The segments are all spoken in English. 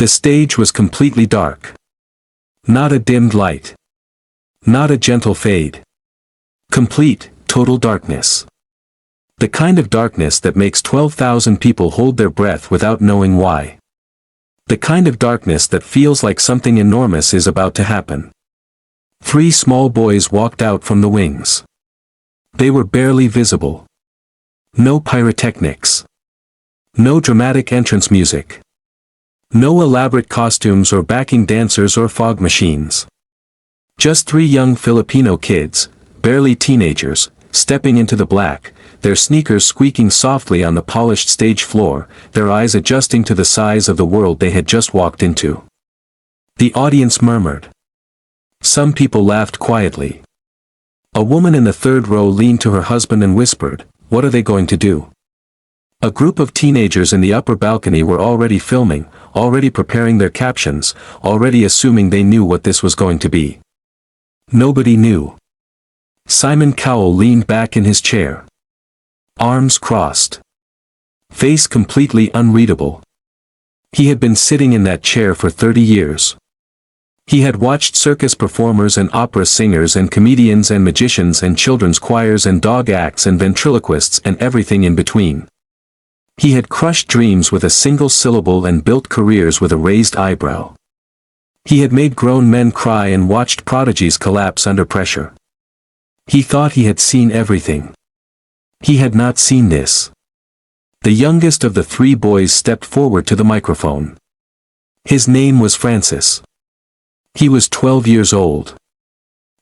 The stage was completely dark. Not a dimmed light. Not a gentle fade. Complete, total darkness. The kind of darkness that makes 12,000 people hold their breath without knowing why. The kind of darkness that feels like something enormous is about to happen. 3 small boys walked out from the wings. They were barely visible. No pyrotechnics. No dramatic entrance music. No elaborate costumes or backing dancers or fog machines. Just 3 young Filipino kids, barely teenagers, stepping into the black, their sneakers squeaking softly on the polished stage floor, their eyes adjusting to the size of the world they had just walked into. The audience murmured. Some people laughed quietly. A woman in the 3rd row leaned to her husband and whispered, "What are they going to do?" A group of teenagers in the upper balcony were already filming, already preparing their captions, already assuming they knew what this was going to be. Nobody knew. Simon Cowell leaned back in his chair. Arms crossed. Face completely unreadable. He had been sitting in that chair for 30 years. He had watched circus performers and opera singers and comedians and magicians and children's choirs and dog acts and ventriloquists and everything in between. He had crushed dreams with a single syllable and built careers with a raised eyebrow. He had made grown men cry and watched prodigies collapse under pressure. He thought he had seen everything. He had not seen this. The youngest of the 3 boys stepped forward to the microphone. His name was Francis. He was 12 years old.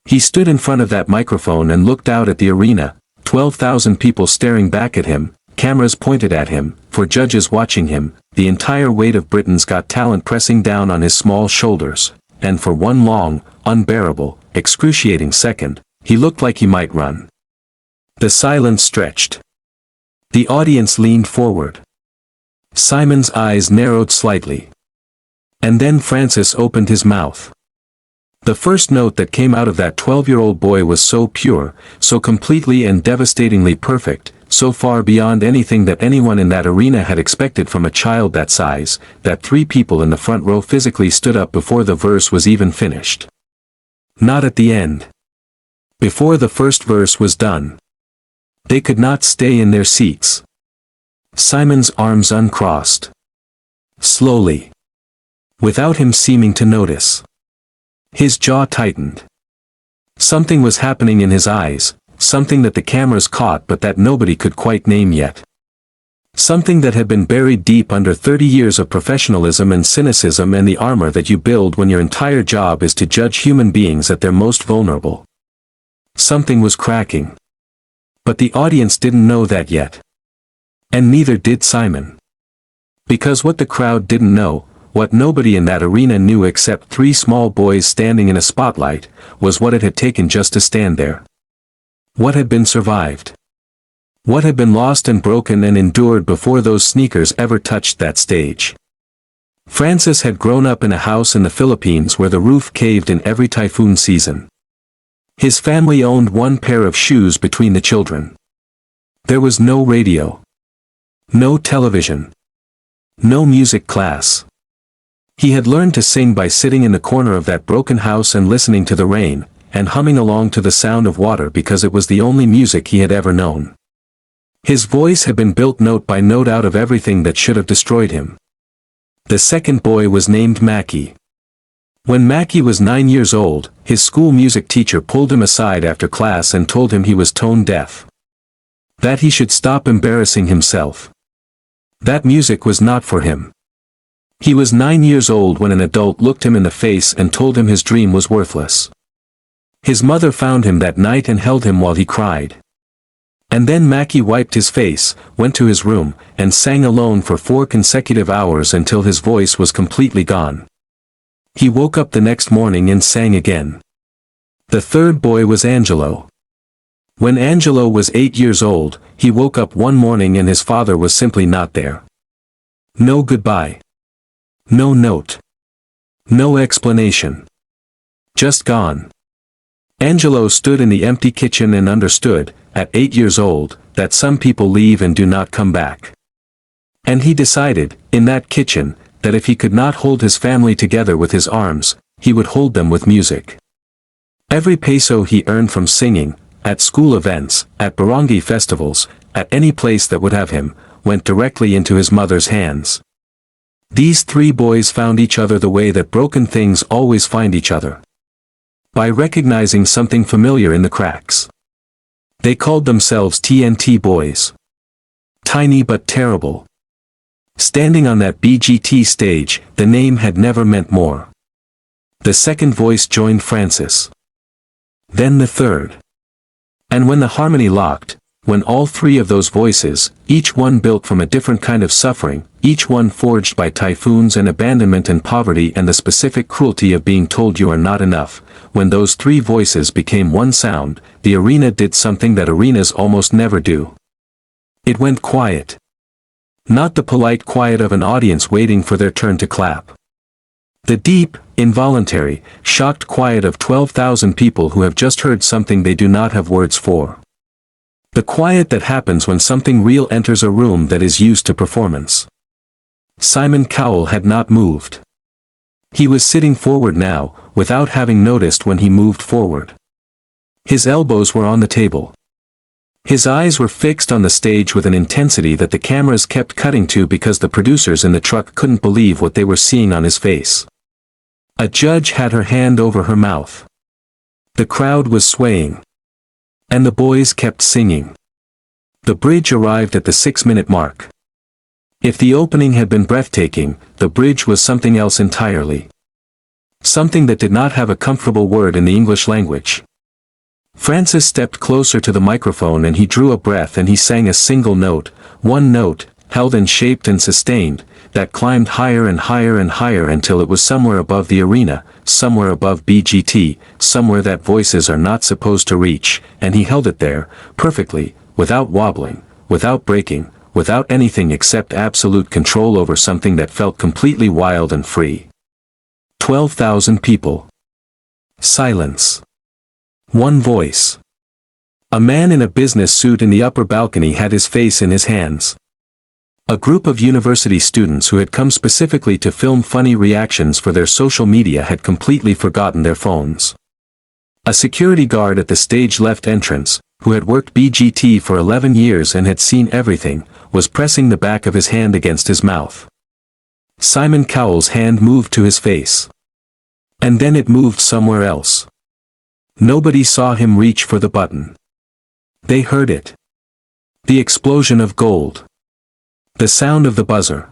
He stood in front of that microphone and looked out at the arena, 12,000 people staring back at him, cameras pointed at him, 4 judges watching him, the entire weight of Britain's Got Talent pressing down on his small shoulders, and for one long, unbearable, excruciating second, he looked like he might run. The silence stretched. The audience leaned forward. Simon's eyes narrowed slightly. And then Francis opened his mouth. The first note that came out of that 12-year-old boy was so pure, so completely and devastatingly perfect, so far beyond anything that anyone in that arena had expected from a child that size, that 3 people in the front row physically stood up before the verse was even finished. Not at the end. Before the first verse was done. They could not stay in their seats. Simon's arms uncrossed. Slowly. Without him seeming to notice. His jaw tightened. Something was happening in his eyes, something that the cameras caught but that nobody could quite name yet. Something that had been buried deep under 30 years of professionalism and cynicism and the armor that you build when your entire job is to judge human beings at their most vulnerable. Something was cracking. But the audience didn't know that yet. And neither did Simon. Because what the crowd didn't know, what nobody in that arena knew except 3 small boys standing in a spotlight, was what it had taken just to stand there. What had been survived? What had been lost and broken and endured before those sneakers ever touched that stage? Francis had grown up in a house in the Philippines where the roof caved in every typhoon season. His family owned 1 pair of shoes between the children. There was no radio. No television. No music class. He had learned to sing by sitting in the corner of that broken house and listening to the rain, and humming along to the sound of water because it was the only music he had ever known. His voice had been built note by note out of everything that should have destroyed him. The second boy was named Mackie. When Mackie was 9 years old, his school music teacher pulled him aside after class and told him he was tone deaf. That he should stop embarrassing himself. That music was not for him. He was 9 years old when an adult looked him in the face and told him his dream was worthless. His mother found him that night and held him while he cried. And then Mackie wiped his face, went to his room, and sang alone for 4 consecutive hours until his voice was completely gone. He woke up the next morning and sang again. The third boy was Angelo. When Angelo was 8 years old, he woke up one morning and his father was simply not there. No goodbye. No note. No explanation. Just gone. Angelo stood in the empty kitchen and understood, at 8 years old, that some people leave and do not come back. And he decided, in that kitchen, that if he could not hold his family together with his arms, he would hold them with music. Every peso he earned from singing, at school events, at barangay festivals, at any place that would have him, went directly into his mother's hands. These three boys found each other the way that broken things always find each other. By recognizing something familiar in the cracks. They called themselves TNT Boys. Tiny but terrible. Standing on that BGT stage, the name had never meant more. The second voice joined Francis. Then the third. And when the harmony locked, when all three of those voices, each one built from a different kind of suffering, each one forged by typhoons and abandonment and poverty and the specific cruelty of being told you are not enough, when those three voices became one sound, the arena did something that arenas almost never do. It went quiet. Not the polite quiet of an audience waiting for their turn to clap. The deep, involuntary, shocked quiet of 12,000 people who have just heard something they do not have words for. The quiet that happens when something real enters a room that is used to performance. Simon Cowell had not moved. He was sitting forward now, without having noticed when he moved forward. His elbows were on the table. His eyes were fixed on the stage with an intensity that the cameras kept cutting to because the producers in the truck couldn't believe what they were seeing on his face. A judge had her hand over her mouth. The crowd was swaying. And the boys kept singing. The bridge arrived at the 6-minute mark. If the opening had been breathtaking, the bridge was something else entirely. Something that did not have a comfortable word in the English language. Francis stepped closer to the microphone and he drew a breath and he sang a single note, one note, held and shaped and sustained, that climbed higher and higher and higher until it was somewhere above the arena, somewhere above BGT, somewhere that voices are not supposed to reach, and he held it there, perfectly, without wobbling, without breaking, without anything except absolute control over something that felt completely wild and free. 12,000 people. Silence. One voice. A man in a business suit in the upper balcony had his face in his hands. A group of university students who had come specifically to film funny reactions for their social media had completely forgotten their phones. A security guard at the stage left entrance, who had worked BGT for 11 years and had seen everything, was pressing the back of his hand against his mouth. Simon Cowell's hand moved to his face. And then it moved somewhere else. Nobody saw him reach for the button. They heard it. The explosion of gold. The sound of the buzzer.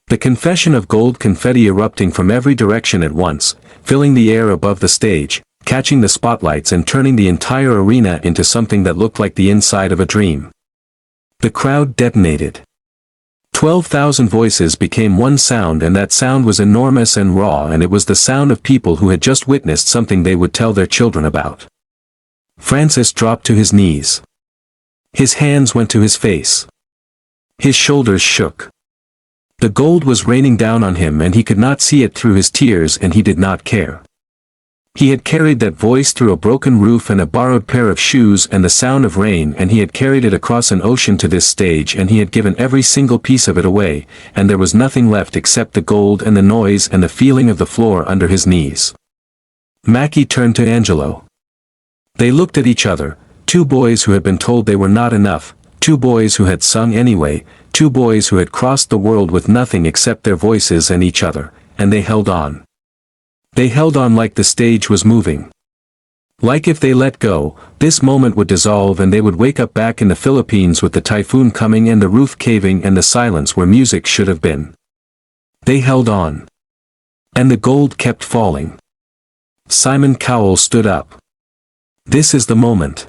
The confession of gold confetti erupting from every direction at once, filling the air above the stage, catching the spotlights and turning the entire arena into something that looked like the inside of a dream. The crowd detonated. 12,000 voices became one sound, and that sound was enormous and raw, and it was the sound of people who had just witnessed something they would tell their children about. Francis dropped to his knees. His hands went to his face. His shoulders shook. The gold was raining down on him and he could not see it through his tears, and he did not care. He had carried that voice through a broken roof and a borrowed pair of shoes and the sound of rain, and he had carried it across an ocean to this stage, and he had given every single piece of it away, and there was nothing left except the gold and the noise and the feeling of the floor under his knees. Mackie turned to Angelo. They looked at each other, two boys who had been told they were not enough, two boys who had sung anyway, two boys who had crossed the world with nothing except their voices and each other, and they held on. They held on like the stage was moving. Like if they let go, this moment would dissolve and they would wake up back in the Philippines with the typhoon coming and the roof caving and the silence where music should have been. They held on. And the gold kept falling. Simon Cowell stood up. This is the moment.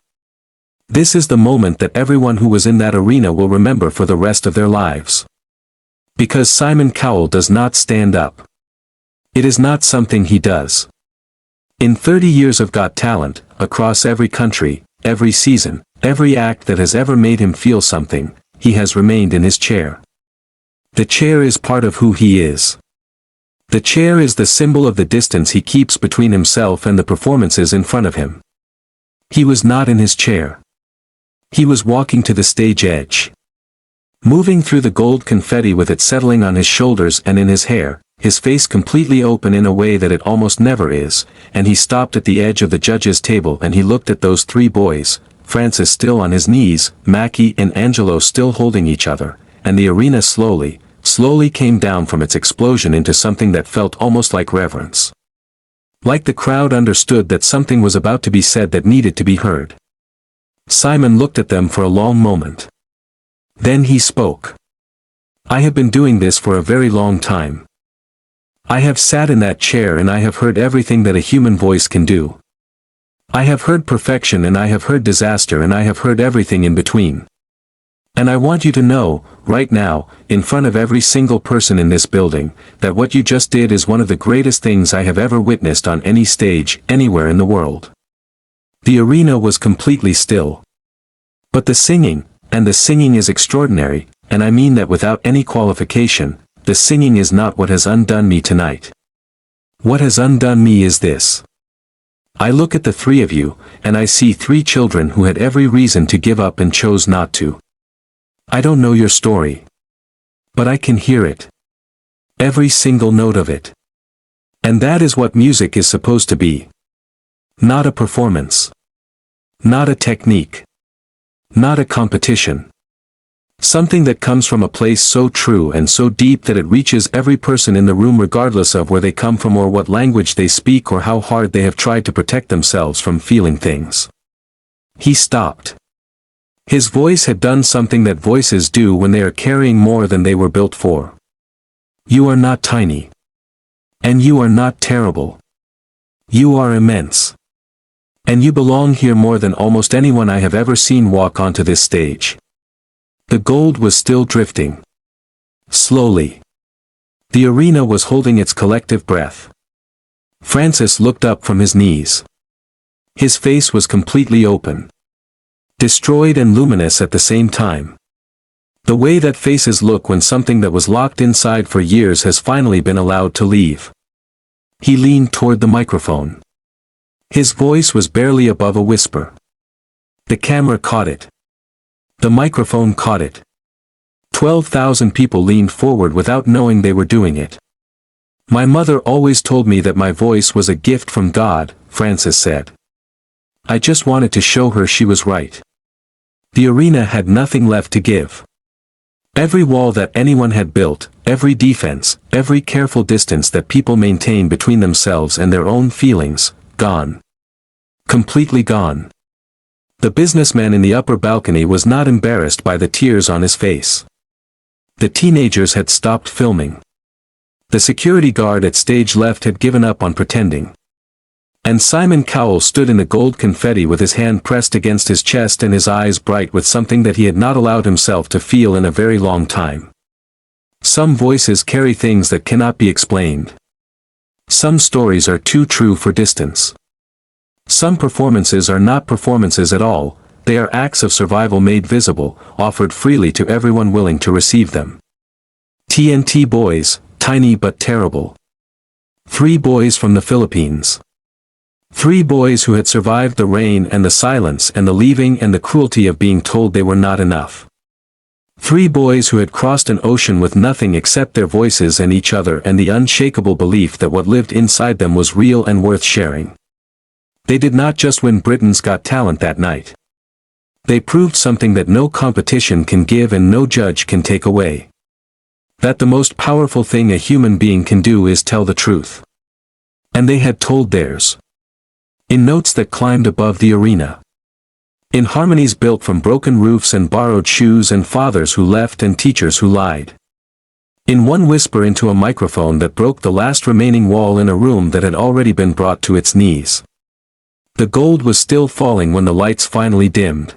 This is the moment that everyone who was in that arena will remember for the rest of their lives. Because Simon Cowell does not stand up. It is not something he does. In 30 years of Got Talent, across every country, every season, every act that has ever made him feel something, he has remained in his chair. The chair is part of who he is. The chair is the symbol of the distance he keeps between himself and the performances in front of him. He was not in his chair. He was walking to the stage edge. moving through the gold confetti with it settling on his shoulders and in his hair, his face completely open in a way that it almost never is, and he stopped at the edge of the judge's table and he looked at those three boys, Francis still on his knees, Mackie and Angelo still holding each other, and the arena slowly came down from its explosion into something that felt almost like reverence. Like the crowd understood that something was about to be said that needed to be heard. Simon looked at them for a long moment. Then he spoke. I have been doing this for a very long time. I have sat in that chair and I have heard everything that a human voice can do. I have heard perfection and I have heard disaster and I have heard everything in between. And I want you to know, right now, in front of every single person in this building, that what you just did is one of the greatest things I have ever witnessed on any stage, anywhere in the world. The arena was completely still. But the singing is extraordinary, and I mean that without any qualification, the singing is not what has undone me tonight. What has undone me is this. I look at the three of you, and I see three children who had every reason to give up and chose not to. I don't know your story. But I can hear it. Every single note of it. And that is what music is supposed to be. Not a performance. Not a technique. Not a competition. Something that comes from a place so true and so deep that it reaches every person in the room regardless of where they come from or what language they speak or how hard they have tried to protect themselves from feeling things. He stopped. His voice had done something that voices do when they are carrying more than they were built for. You are not tiny. And you are not terrible. You are immense. And you belong here more than almost anyone I have ever seen walk onto this stage. The gold was still drifting. Slowly. The arena was holding its collective breath. Francis looked up from his knees. His face was completely open. Destroyed and luminous at the same time. The way that faces look when something that was locked inside for years has finally been allowed to leave. He leaned toward the microphone. His voice was barely above a whisper. The camera caught it. The microphone caught it. 12,000 people leaned forward without knowing they were doing it. My mother always told me that my voice was a gift from God, Francis said. I just wanted to show her she was right. The arena had nothing left to give. Every wall that anyone had built, every defense, every careful distance that people maintain between themselves and their own feelings, gone. Completely gone. The businessman in the upper balcony was not embarrassed by the tears on his face. The teenagers had stopped filming. The security guard at stage left had given up on pretending. And Simon Cowell stood in the gold confetti with his hand pressed against his chest and his eyes bright with something that he had not allowed himself to feel in a very long time. Some voices carry things that cannot be explained. Some stories are too true for distance. Some performances are not performances at all, they are acts of survival made visible, offered freely to everyone willing to receive them. TNT Boys, tiny but terrible. 3 boys from the Philippines. 3 boys who had survived the rain and the silence and the leaving and the cruelty of being told they were not enough. 3 boys who had crossed an ocean with nothing except their voices and each other and the unshakable belief that what lived inside them was real and worth sharing. They did not just win Britain's Got Talent that night. They proved something that no competition can give and no judge can take away. That the most powerful thing a human being can do is tell the truth. And they had told theirs. In notes that climbed above the arena. In harmonies built from broken roofs and borrowed shoes and fathers who left and teachers who lied. In one whisper into a microphone that broke the last remaining wall in a room that had already been brought to its knees. The gold was still falling when the lights finally dimmed.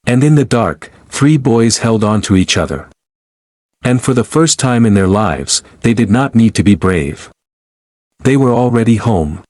And in the dark, 3 boys held on to each other. And for the first time in their lives, they did not need to be brave. They were already home.